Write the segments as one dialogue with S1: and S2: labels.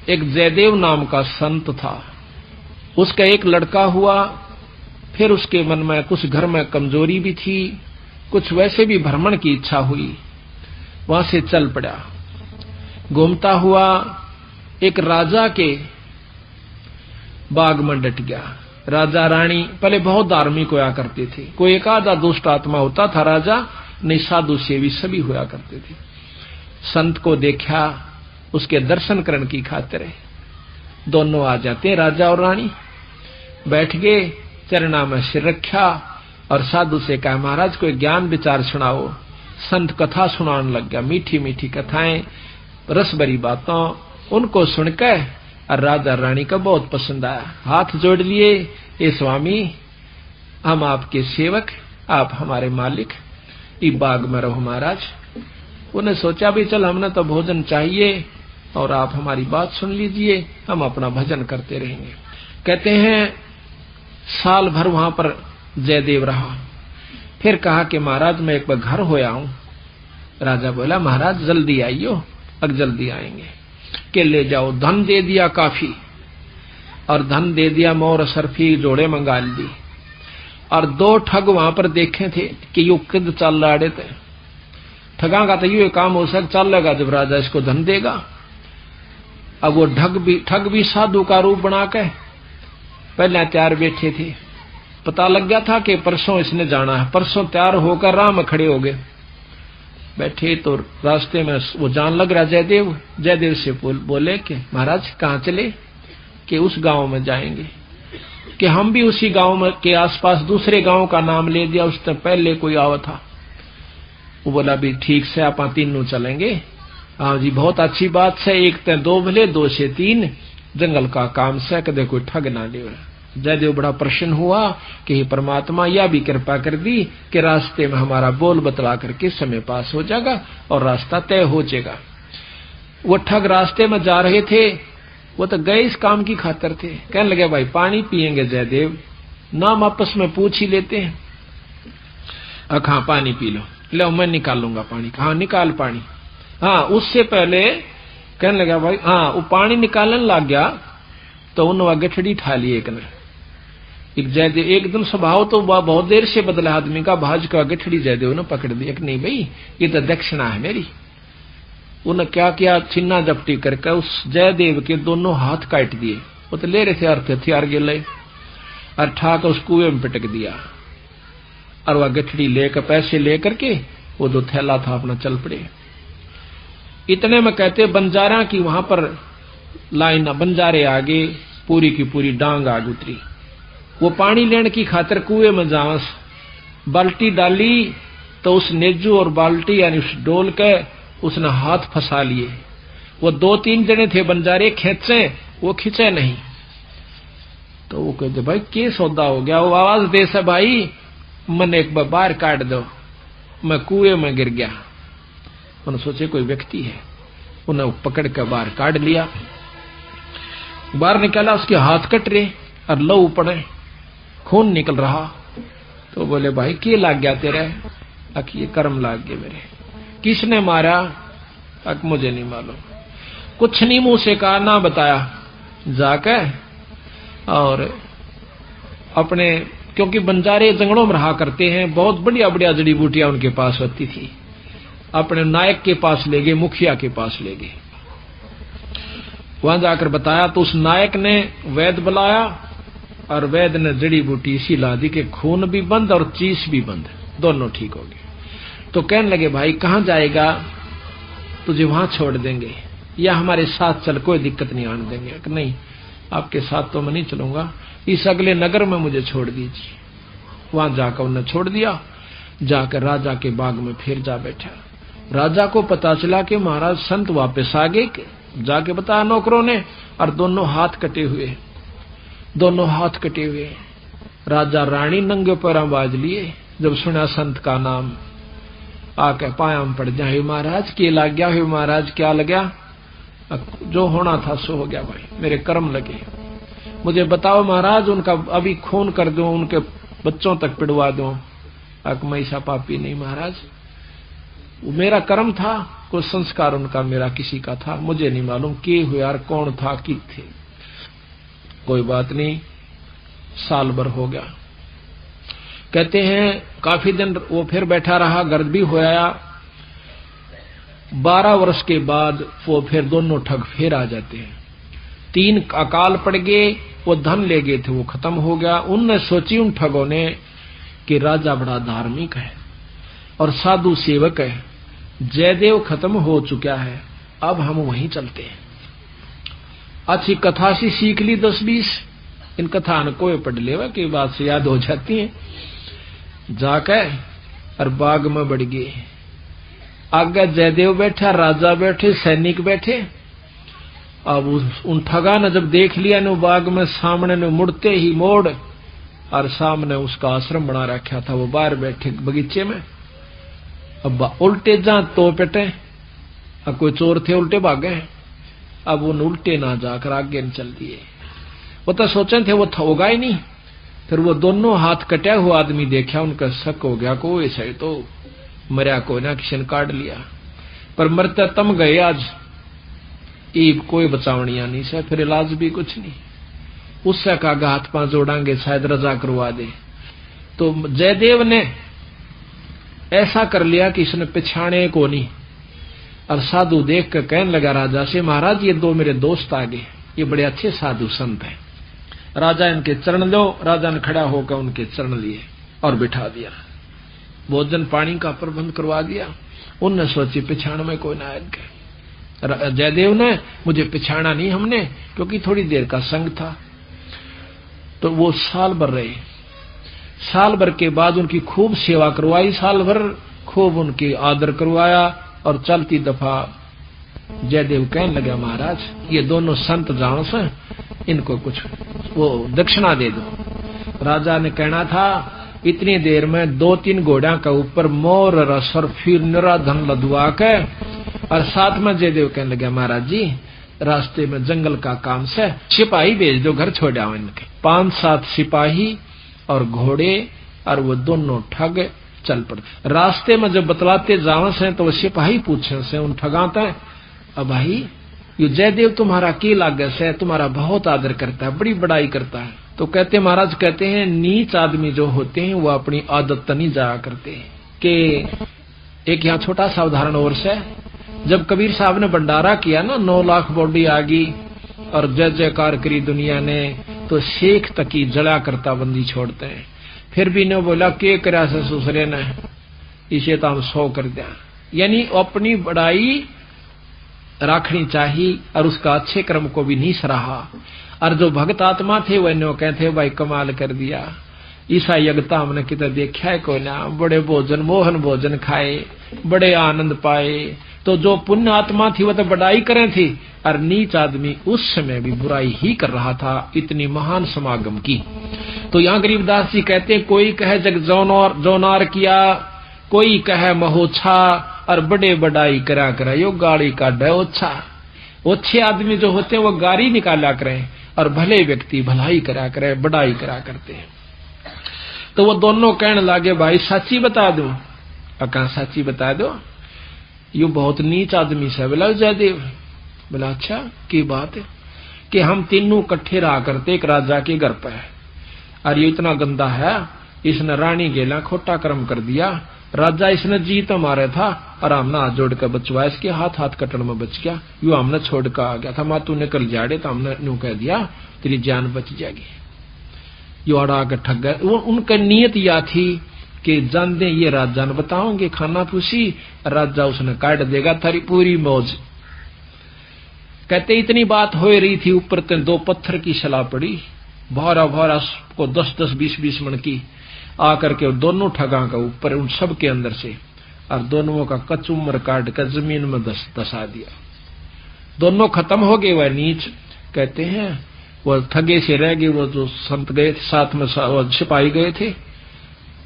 S1: एक जयदेव नाम का संत था। उसका एक लड़का हुआ, फिर उसके मन में कुछ घर में कमजोरी भी थी, कुछ वैसे भी भ्रमण की इच्छा हुई। वहां से चल पड़ा, घूमता हुआ एक राजा के बाग में डट गया। राजा रानी पहले बहुत धार्मिक होया करते थे, कोई एक आधा दुष्ट आत्मा होता था राजा, नहीं साधु सेवी सभी होया करते थे। संत को देखा, उसके दर्शन करने की खातिर दोनों आ जाते, राजा और रानी। बैठ गए, चरणा में सिर रखा और साधु से कहा, महाराज कोई ज्ञान विचार सुनाओ। संत कथा सुनाने लग गया, मीठी मीठी कथाएं, रस भरी बातों। उनको सुनकर और राजा रानी का बहुत पसंद आया, हाथ जोड़ लिए, ये स्वामी हम आपके सेवक, आप हमारे मालिक, इस बाग में रहो महाराज। उन्हें सोचा भी चल हमने तो भोजन चाहिए और आप हमारी बात सुन लीजिए, हम अपना भजन करते रहेंगे। कहते हैं साल भर वहां पर जयदेव रहा। फिर कहा कि महाराज मैं एक बार घर होया हूं। राजा बोला महाराज जल्दी आइयो। अब जल्दी आएंगे कि ले जाओ। धन दे दिया काफी, और धन दे दिया, मोर सरफी जोड़े मंगा ली। और दो ठग वहां पर देखे थे कि यू किद चल रहे थे। ठगा का तो ये काम हो सक चल लेगा जब राजा इसको धन देगा। अब वो ठग भी साधु का रूप बना के पहले तैयार बैठे थे। पता लग गया था कि परसों इसने जाना है। परसों तैयार होकर राह में खड़े हो गए। बैठे तो रास्ते में वो जान लग रहा जयदेव। जयदेव से बोले कि महाराज कहाँ चले? कि उस गांव में जाएंगे। कि हम भी उसी गांव में के आसपास दूसरे गांव का नाम ले दिया, उससे पहले कोई आवा था। वो बोला भी ठीक से आप तीनों चलेंगे। हाँ जी बहुत अच्छी बात है, एक ते दो भले, दो से तीन, जंगल का काम से कदे कोई ठग ना ले। जयदेव बड़ा प्रसन्न हुआ कि हे परमात्मा यह भी कृपा कर दी कि रास्ते में हमारा बोल बतला करके समय पास हो जाएगा और रास्ता तय हो जाएगा। वो ठग रास्ते में जा रहे थे, वो तो गए इस काम की खातिर थे। कहने लगे भाई पानी पिएंगे जयदेव? नाम आपस में पूछ ही लेते हैं। हाँ पानी पी लो। लो मैं निकालूंगा पानी। हाँ निकाल पानी। हाँ उससे पहले कहने लगा भाई, हाँ वो पानी निकालने लग गया तो उन्होंने गठड़ी ठा ली एक ने। एक जयदेव एकदम स्वभाव तो बहुत देर से बदला आदमी का, भाज का गठड़ी जयदेव ने पकड़ दी। एक नहीं भाई ये तो दक्षिणा है मेरी। उन्हें क्या किया, छिन्ना जपटी करके उस जयदेव के दोनों हाथ काट दिए। वो तो ले रहे थे अर्थ हथियार गिले, और ठाक उस कुएं में पिटक दिया। और वह गठड़ी लेकर पैसे लेकर के वो जो थैला था अपना चल पड़े। इतने में कहते बंजारा की वहां पर लाइन, बंजारे आगे पूरी की पूरी डांग आग उतरी। वो पानी लेने की खातिर कुएं में जावस बाल्टी डाली तो उस नेजू और बाल्टी यानी उस डोल के उसने हाथ फंसा लिए। वो दो तीन जने थे बंजारे, खेचे वो खींचे नहीं। तो वो कहते भाई क्या सौदा हो गया? वो आवाज दे से भाई मन एक बार बाहर काट दो, मैं कुएं में गिर गया। उन्होंने सोचे कोई व्यक्ति है, उन्हें पकड़ कर बाहर काट लिया। बाहर निकाला, उसके हाथ कट रहे और लहू पड़े, खून निकल रहा। तो बोले भाई क्या लाग गया तेरे? अक ये कर्म लाग गए मेरे। किसने मारा? अक मुझे नहीं मालूम। कुछ नहीं मुंह से कहा, ना बताया। जाके और अपने, क्योंकि बंजारे जंगलों में रहा करते हैं, बहुत बढ़िया बढ़िया जड़ी बूटियां उनके पास होती थी, अपने नायक के पास ले गए, मुखिया के पास ले गए। वहां जाकर बताया तो उस नायक ने वैद्य बुलाया और वैद्य ने जड़ी बूटी इसी ला दी कि खून भी बंद और चीस भी बंद, दोनों ठीक हो गए। तो कहने लगे भाई कहां जाएगा? तुझे वहां छोड़ देंगे या हमारे साथ चल, कोई दिक्कत नहीं आने देंगे। कि नहीं आपके साथ तो मैं नहीं चलूंगा, इस अगले नगर में मुझे छोड़ दीजिए। वहां जाकर उन्हें छोड़ दिया। जाकर राजा के बाग में फिर जा बैठा। राजा को पता चला कि महाराज संत वापस आ गए। जाके बताया नौकरों ने, और दोनों हाथ कटे हुए, दोनों हाथ कटे हुए। राजा रानी नंगे पैरों बाज लिए जब सुना संत का नाम। आके पाया में पड़ जाए, महाराज के लग गया? हुए महाराज क्या लगा? जो होना था सो हो गया भाई, मेरे कर्म लगे। मुझे बताओ महाराज, उनका अभी खून कर दूं, उनके बच्चों तक पिड़वा दूं? मैं ऐसा पापी नहीं महाराज, वो मेरा कर्म था, कोई संस्कार उनका मेरा किसी का था, मुझे नहीं मालूम के हुए यार, कौन था कि थे। कोई बात नहीं, साल भर हो गया। कहते हैं काफी दिन वो फिर बैठा रहा, गर्द भी हो आया। 12 वर्ष के बाद वो फिर दोनों ठग फिर आ जाते हैं। 3 अकाल पड़ गए, वो धन ले गए थे, वो खत्म हो गया। उनने सोची उन ठगों ने कि राजा बड़ा धार्मिक है और साधु सेवक है, जयदेव खत्म हो चुका है, अब हम वहीं चलते हैं। अच्छी कथा सी सीख ली 10-20, इन कथा न कोई पढ़ लेवा की बात से याद हो जाती है। जाकर और बाग में बढ़ गए। आगे जयदेव बैठा, राजा बैठे, सैनिक बैठे। अब उन ठगा ने जब देख लिया न बाग में सामने ने मुड़ते ही मोड़, और सामने उसका आश्रम बना रखा था, वो बाहर बैठे बगीचे में। अब उल्टे जा तो पेटे, अब कोई चोर थे उल्टे भागे। अब उन उल्टे ना जाकर आगे चल दिए। वो तो सोचे थे वो होगा ही नहीं। फिर वो दोनों हाथ कटा हुआ आदमी देखा, उनका शक हो गया को ऐसा ही तो मरिया को ना किसी ने काट लिया। पर मरते तम गए आज, ईब कोई बचावनिया नहीं से, फिर इलाज भी कुछ नहीं। उससे कहा हाथ पांव जोड़ांगे शायद रजा करवा दे। तो जयदेव ने ऐसा कर लिया कि इसने पिछाने को नहीं। और साधु देख कर कहने लगा राजा से, महाराज ये 2 मेरे दोस्त आ गए, ये बड़े अच्छे साधु संत हैं, राजा इनके चरण लो। राजा ने खड़ा होकर उनके चरण लिए और बिठा दिया। भोजन पानी का प्रबंध करवा दिया। उनने सोची पिछाण में कोई ना आएगा। जयदेव ने मुझे पिछाड़ा नहीं हमने, क्योंकि थोड़ी देर का संग था। तो वो साल भर रहे। साल भर के बाद उनकी खूब सेवा करवाई, साल भर खूब उनकी आदर करवाया। और चलती दफा जयदेव कहने लगा, महाराज ये दोनों संत जान से, इनको कुछ वो दक्षिणा दे दो। राजा ने कहना था इतनी देर में 2-3 घोड़ा का ऊपर मोर रस और फिर निरा धन लदवा के। और साथ में जयदेव कहने लगा, महाराज जी रास्ते में जंगल का काम से सिपाही भेज दो, घर छोड़ आओ इनके। 5-7 सिपाही और घोड़े, और वो दोनों ठग चल पड़ते। रास्ते में जब बतलाते जावे से तो वो सिपाही पूछे से उन ठगाते, अब भाई ये जयदेव तुम्हारा के लागे से, तुम्हारा बहुत आदर करता है, बड़ी बड़ाई करता है। तो कहते महाराज, कहते हैं नीच आदमी जो होते हैं वो अपनी आदत नहीं जाया करते हैं। कि एक यहाँ छोटा सा उदाहरण और से, जब कबीर साहब ने भंडारा किया ना, 9 लाख बॉडी आ गई और जय जयकार करी दुनिया ने, तो शेख तक की जला करता बंदी छोड़ते हैं। फिर भी ने बोला के करा से सुसरे ने, इसे तो हम 100 कर दिया। यानी अपनी बड़ाई राखनी चाहिए और उसका अच्छे कर्म को भी नहीं सराहा। और जो भक्त आत्मा थे वह नो कहते भाई कमाल कर दिया, ईसा यज्ञता हमने कितना देखा है कोई ना, बड़े भोजन मोहन भोजन खाए, बड़े आनंद पाए। तो जो पुण्य आत्मा थी वह तो बड़ाई करे थी, और नीच आदमी उस समय भी बुराई ही कर रहा था, इतनी महान समागम की। तो यहाँ गरीबदास जी कहते हैं, कोई कहे जग जौनार किया, कोई कहे महोछा, और बड़े बड़ाई करा यो गाड़ी का डोछा। अच्छे आदमी जो होते हैं वो गाड़ी निकाला करें, और भले व्यक्ति भलाई करा करे, बड़ाई करा करते हैं। तो वो दोनों कहने लगे, भाई सच्ची बता दो। कहा सच्ची बता दो, यू बहुत नीच आदमी से। बोला जयदेव। बोला अच्छा की बात है? कि हम तीनों इकट्ठे रहा करते एक राजा के घर पर, और ये इतना गंदा है, इसने रानी गेला खोटा कर्म कर दिया। राजा इसने जीत मारे था और हमने हाथ जोड़ कर बचवाया, इसके हाथ कटन में बच गया। यू हमने छोड़ कर आ गया था, माँ तूने कल जाड़े तो हमने यूं कह दिया तेरी जान बच जाएगी। यो अड़ा के ठग गए। उनका नियत यह थी कि जान दे ये राजा ने बताओगे खाना पूछी, राजा उसने काट देगा थारी पूरी मौज। कहते इतनी बात हो रही थी, ऊपर ते 2 पत्थर की सलाह पड़ी, भारा भारा को 10-10 20-20 मन की आकर के दोनों ठगा का ऊपर उन सब के अंदर से, और दोनों का कचुम्बर काट कर जमीन में दसा दिया। दोनों खत्म हो गए। वह नीच कहते हैं वो ठगे से रह गए, वो जो संत गए साथ में सिपाही गए थे,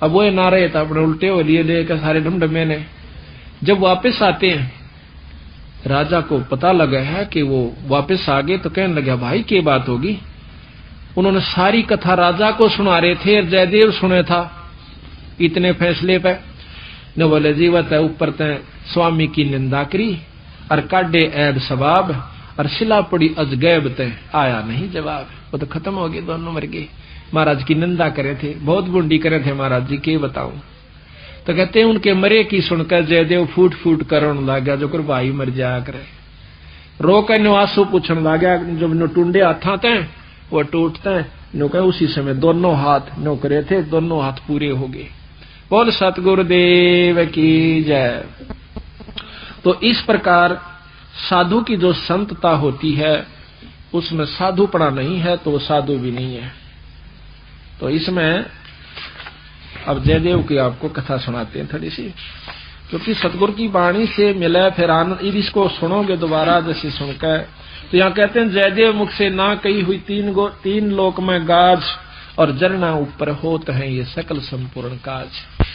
S1: अब वो ना रहे था, अपने उल्टे हो लिए लेकर सारे ढमढमे ने। जब वापस आते हैं, राजा को पता लगा है कि वो वापस आ गए, तो कहने लगा भाई क्या बात होगी। उन्होंने सारी कथा राजा को सुना रहे थे, जयदेव सुने था इतने फैसले पे। न बोले जीवत है ऊपर तय स्वामी की निंदा करी और काटे ऐब सवाब और सिला पड़ी अजगैब तय आया नहीं जवाब। वो तो खत्म हो गए, दोनों मर गए। महाराज की निंदा करे थे, बहुत बुंडी करे थे महाराज जी, के बताऊं। तो कहते हैं उनके मरे की सुनकर जयदेव फूट फूट करन लाग्या, जो कर भाई मर जाया करे। रो कर नो आंसू पूछन लाग्या, जब नो टूंडे हाथा थे वो टूटते नो कहे उसी समय दोनों हाथ नो करे थे, दोनों हाथ पूरे हो गए। बोल सतगुरुदेव की जय। तो इस प्रकार साधु की जो संतता होती है उसमें साधुपना नहीं है तो वो साधु भी नहीं है। तो इसमें अब जयदेव की आपको कथा सुनाते हैं थोड़ी सी, क्योंकि सतगुरु की वाणी से मिले फिर आनंद। इसको सुनोगे दोबारा जैसे सुनकर, तो यहाँ कहते हैं जयदेव मुख से ना कही हुई तीन लोक में गाज और जरना ऊपर होत है ये सकल संपूर्ण काज।